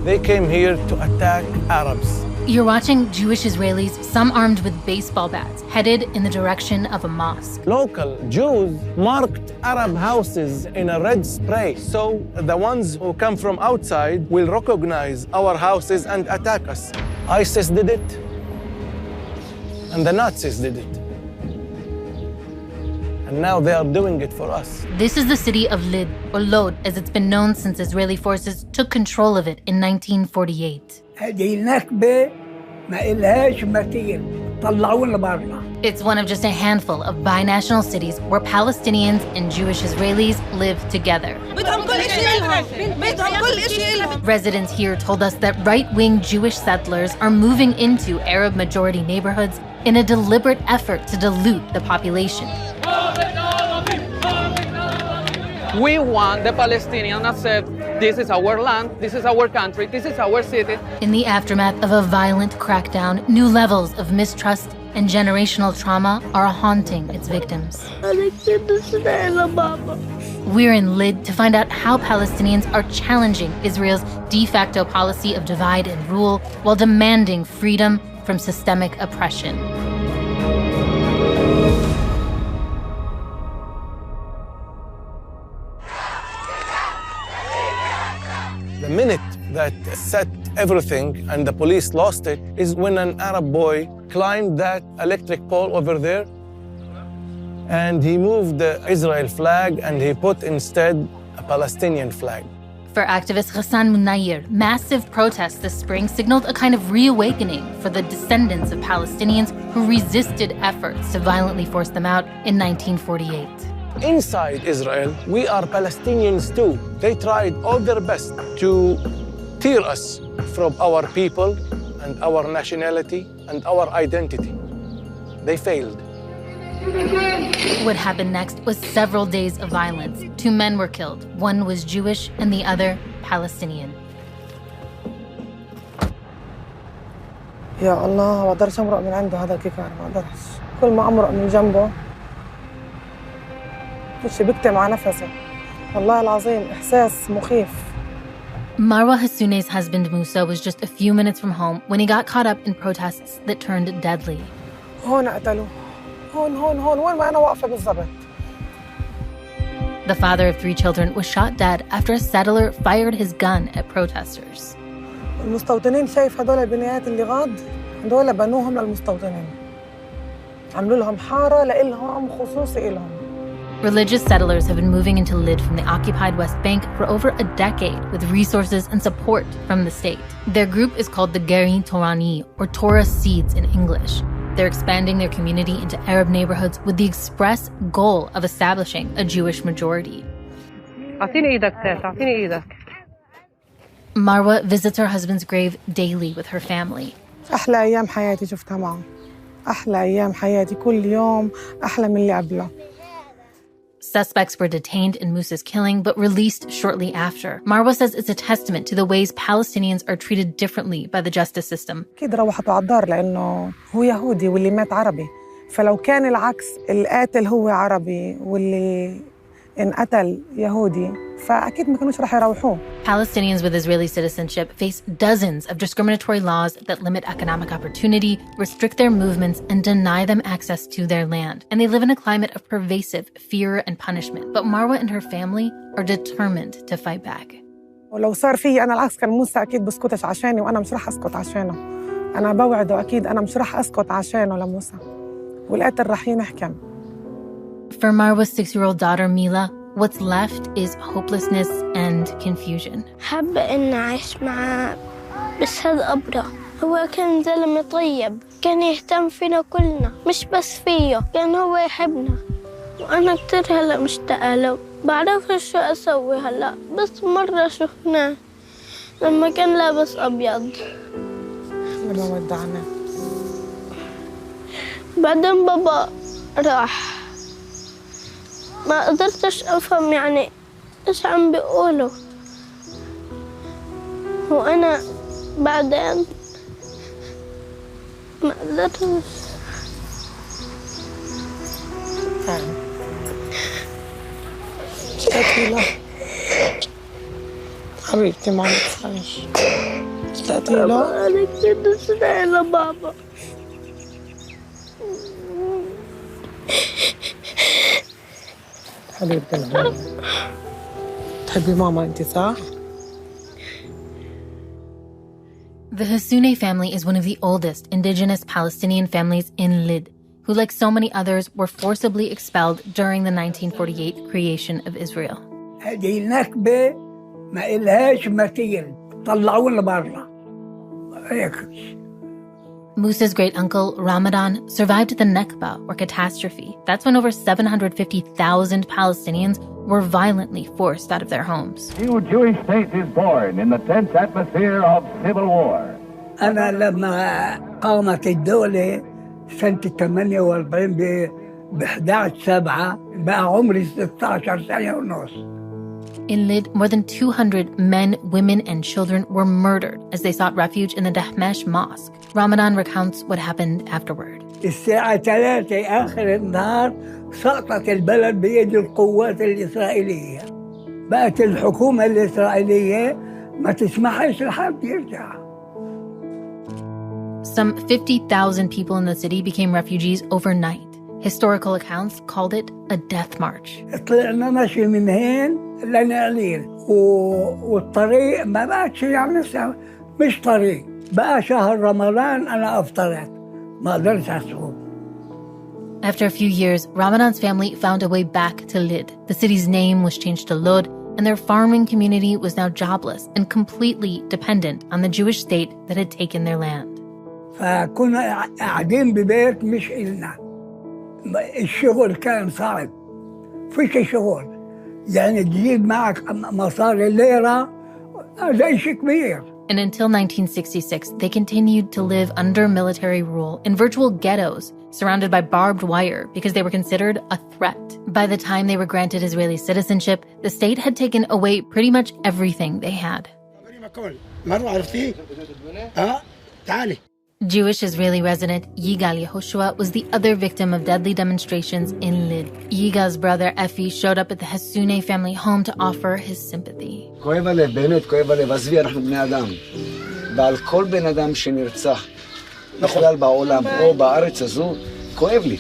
They came here to attack Arabs. You're watching Jewish Israelis, some armed with baseball bats, headed in the direction of a mosque. Local Jews marked Arab houses in a red spray, so the ones who come from outside will recognize our houses and attack us. ISIS did it, and the Nazis did it. And now they are doing it for us. This is the city of Lid, or Lod, as it's been known since Israeli forces took control of it in 1948. It's one of just a handful of binational cities where Palestinians and Jewish Israelis live together. Residents here told us that right-wing Jewish settlers are moving into Arab-majority neighborhoods in a deliberate effort to dilute the population. We want the Palestinians to say, this is our land, this is our country, this is our city. In the aftermath of a violent crackdown, new levels of mistrust and generational trauma are haunting its victims. We're in Lid to find out how Palestinians are challenging Israel's de facto policy of divide and rule while demanding freedom from systemic oppression. The minute that set everything and the police lost it is when an Arab boy climbed that electric pole over there and he moved the Israel flag and he put instead a Palestinian flag. For activist Ghassan Munayir, massive protests this spring signaled a kind of reawakening for the descendants of Palestinians who resisted efforts to violently force them out in 1948. Inside Israel, we are Palestinians too. They tried all their best to tear us from our people and our nationality and our identity. They failed. What happened next was several days of violence. 2 men were killed. One was Jewish and the other Palestinian. يا الله ما اقدرش امرق من عنده هذا الكيكار ما اقدرش كل ما امرق من جنبه كنت بكتم على نفسي والله العظيم احساس مخيف. Marwa Hassune's husband Musa was just a few minutes from home when he got caught up in protests that turned deadly. هون قتلوه هون وين ما أنا واقفة بالضبط. The father of 3 children was shot dead after a settler fired his gun at protesters. المستوطنين شايف هدول البنايات اللي غاد هدول بنوهم للمستوطنين. عملوا لهم حارة لإلهم خصوصي إلهم. Religious settlers have been moving into Lid from the occupied West Bank for over a decade with resources and support from the state. Their group is called the Geri Torani, or Torah Seeds in English. They're expanding their community into Arab neighborhoods with the express goal of establishing a Jewish majority. Marwa visits her husband's grave daily with her family. أحلى أيام حياتي شفتها معه. أحلى أيام حياتي كل يوم أحلى من اللي قبله. Suspects were detained in Musa's killing but released shortly after. Marwa says it's a testament to the ways Palestinians are treated differently by the justice system. أكيد روحته على الدار لأنه هو يهودي واللي مات عربي. فلو كان العكس القاتل هو عربي واللي انقتل يهودي فأكيد ما كانوش راح يروحوه. Palestinians with Israeli citizenship face dozens of discriminatory laws that limit economic opportunity, restrict their movements, and deny them access to their land. And they live in a climate of pervasive fear and punishment. But Marwa and her family are determined to fight back. ولو صار في أنا العكس كان موسى أكيد بسكتش عشاني وأنا مش راح أسكت عشانه. أنا بوعده أكيد أنا مش راح أسكت عشانه لموسى. والقاتل راح ينحكم. For Marwa's 6-year-old daughter Mila, what's left is hopelessness and confusion. حابة إني أعيش معاه بس هذا أبرة. هو كان زلمة طيب، كان يهتم فينا كلنا مش بس فيه، كان هو يحبنا وأنا كتير هلا مشتاقة له. بعرفش شو أسوي هلا، بس مرة شفناه لما كان لابس أبيض. لما ودعنا. بعدين بابا راح. ما قدرتش أفهم يعني إيش عم بيقولوا وأنا بعدين ما قدرتش. حبيبتي ما بتفهمش. اشتقتي له؟ أنا كتير نفسي لبابا. حبيبتي الغالية، تحبي ماما أنت صح؟ The Hassouneh family is one of the oldest indigenous Palestinian families in Lid, who, like so many others, were forcibly expelled during the 1948 creation of Israel. هذه نكبة ما إلهاش مثيل، طلعونا برا. هيك. Musa's great uncle, Ramadan, survived the Nakba, or catastrophe. That's when over 750,000 Palestinians were violently forced out of their homes. New Jewish state is born in the tense atmosphere of civil war. أنا لما قامت الدولة سنة 48 ب 11/7 بقى عمري 16 سنة ونص. In Lid, more than 200 men, women, and children were murdered as they sought refuge in the Dahmesh Mosque. Ramadan recounts what happened afterward. الساعة 3 آخر النهار سقطت البلد بيد القوات الإسرائيلية. بقت الحكومة الإسرائيلية ما تسمحش لحد يرجع. Some 50,000 people in the city became refugees overnight. Historical accounts called it a death march. طلعنا ماشي من هين لنعلين والطريق ما بقتش يعني مش طريق. بقى شهر رمضان أنا أفطرت ما قدرت أصوم. After a few years, Ramadan's family found a way back to Lid. The city's name was changed to Lod, and their farming community was now jobless and completely dependent on the Jewish state that had taken their land. فكنا قاعدين ببيت مش إلنا. الشغل كان صعب. فيش شغل. يعني تجيب معك مصاري ليرة هذا شيء كبير. And until 1966, they continued to live under military rule in virtual ghettos, surrounded by barbed wire because they were considered a threat. By the time they were granted Israeli citizenship, the state had taken away pretty much everything they had. Jewish Israeli resident Yigal Yehoshua was the other victim of deadly demonstrations in Lid. Yigal's brother Efi showed up at the Hassouneh family home to offer his sympathy. כואב הלב, באמת כואב הלב. עזבי, אנחנו בני אדם. ועל כל בן אדם שנרצח, בכלל בעולם או בארץ הזו, כואב לי.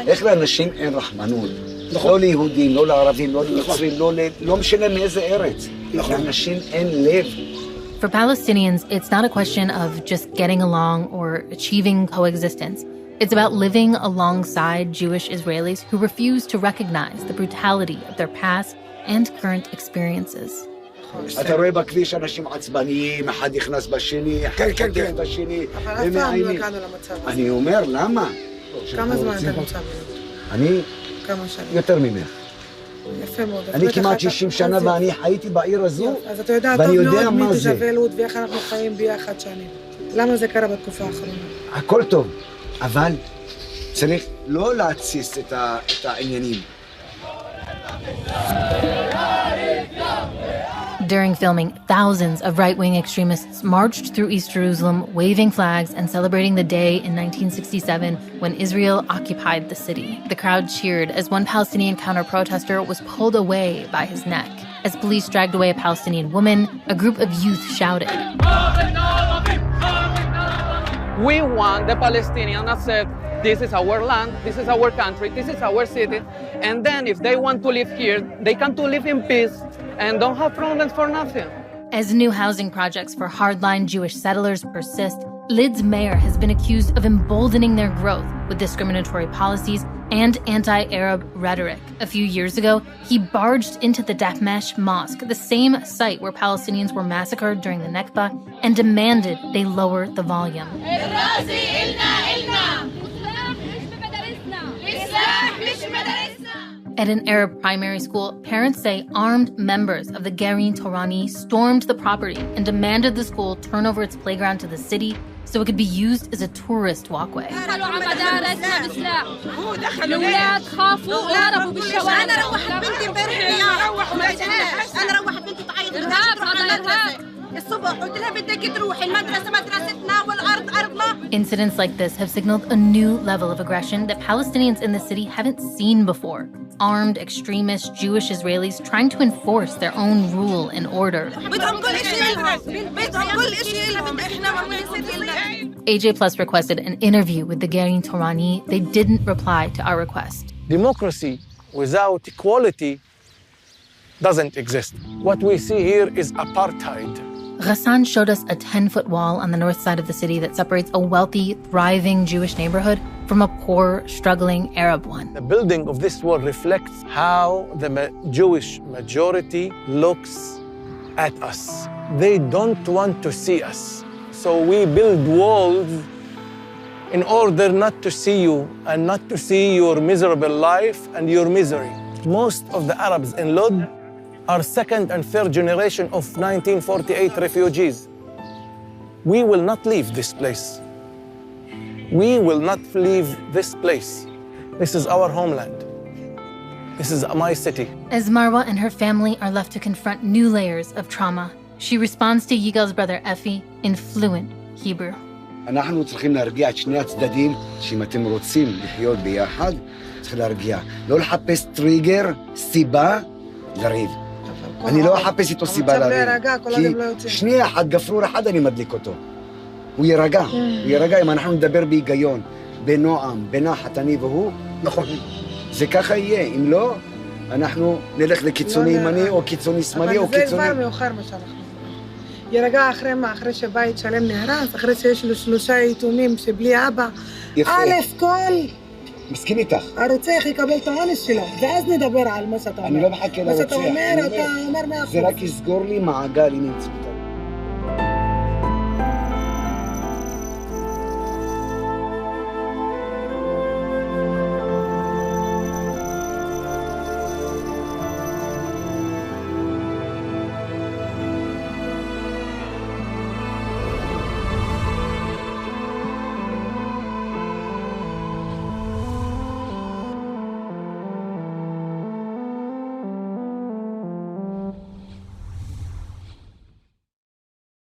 איך לאנשים אין רחמנות? לא ליהודים, לא לערבים, לא לנוצרים, לא משנה מאיזה ארץ. לאנשים אין לב. For Palestinians, it's not a question of just getting along or achieving coexistence. It's about living alongside Jewish Israelis who refuse to recognize the brutality of their past and current experiences. אתה רואה בכביש אנשים עצבניים, אחד נכנס בשני, אחד חותך את השני, אני אומר, למה? כמה זמן אתה נמצא? אני כמה שנים? יותר ממך. יפה מאוד. אני כמעט 60 שנה ואני חייתי בעיר הזו, אז אתה יודע טוב מאוד מי תושבי לוד ואיך אנחנו חיים ביחד שנים. למה זה קרה בתקופה האחרונה? הכל טוב, אבל צריך לא להתסיס את העניינים. During filming, thousands of right-wing extremists marched through East Jerusalem, waving flags and celebrating the day in 1967 when Israel occupied the city. The crowd cheered as one Palestinian counter-protester was pulled away by his neck. As police dragged away a Palestinian woman, a group of youth shouted, We want the Palestinians to say, this is our land, this is our country, this is our city. And then if they want to live here, they can to live in peace and don't have problems for nothing. As new housing projects for hardline Jewish settlers persist, Lid's mayor has been accused of emboldening their growth with discriminatory policies and anti-Arab rhetoric. A few years ago, he barged into the Dahmesh Mosque, the same site where Palestinians were massacred during the Nakba, and demanded they lower the volume. At an Arab primary school, parents say armed members of the Gerin Torani stormed the property and demanded the school turn over its playground to the city so it could be used as a tourist walkway. الصبح قلت لها بدك تروحي المدرسة مدرستنا والأرض أرضنا. Incidents like this have signaled a new level of aggression that Palestinians in the city haven't seen before. Armed extremist Jewish Israelis trying to enforce their own rule and order. بدهم كل شيء لهم، بدهم كل شيء لهم، إحنا ما بنصير لنا. AJ Plus requested an interview with the Gerin Torani. They didn't reply to our request. Democracy without equality doesn't exist. What we see here is apartheid. Ghassan showed us a 10-foot wall on the north side of the city that separates a wealthy, thriving Jewish neighborhood from a poor, struggling Arab one. The building of this wall reflects how the Jewish majority looks at us. They don't want to see us. So we build walls in order not to see you and not to see your miserable life and your misery. Most of the Arabs in Lod are second and third generation of 1948 refugees. We will not leave this place. We will not leave this place. This is our homeland. This is my city. As Marwa and her family are left to confront new layers of trauma, she responds to Yigal's brother Effie in fluent Hebrew. אנחנו צריכים להרגיע את שני הצדדים, שאם אתם רוצים לחיות ביחד, צריך להרגיע. לא לחפש טריגר, סיבה, לריב. אני לא אחפש איתו סיבה לריב. כי שנייה אחת, גפרור אחד, אני מדליק אותו. הוא יירגע, הוא יירגע אם אנחנו נדבר בהיגיון, בנועם, בנחת, אני והוא, נכון. זה ככה יהיה, אם לא, אנחנו נלך לקיצוני ימני או קיצוני שמאלי או קיצוני... אבל זה כבר מאוחר מה שאנחנו. יירגע אחרי שבית שלם נהרס, אחרי שיש לו 3 יתומים שבלי אבא. יפה. א' כל... מסכים איתך. הרוצח יקבל את העונש שלו, ואז נדבר על מה שאתה אומר. אני לא מחכה לרוצח. מה שאתה אומר, אתה אומר 100%. זה רק יסגור לי מעגל אם ימצאו.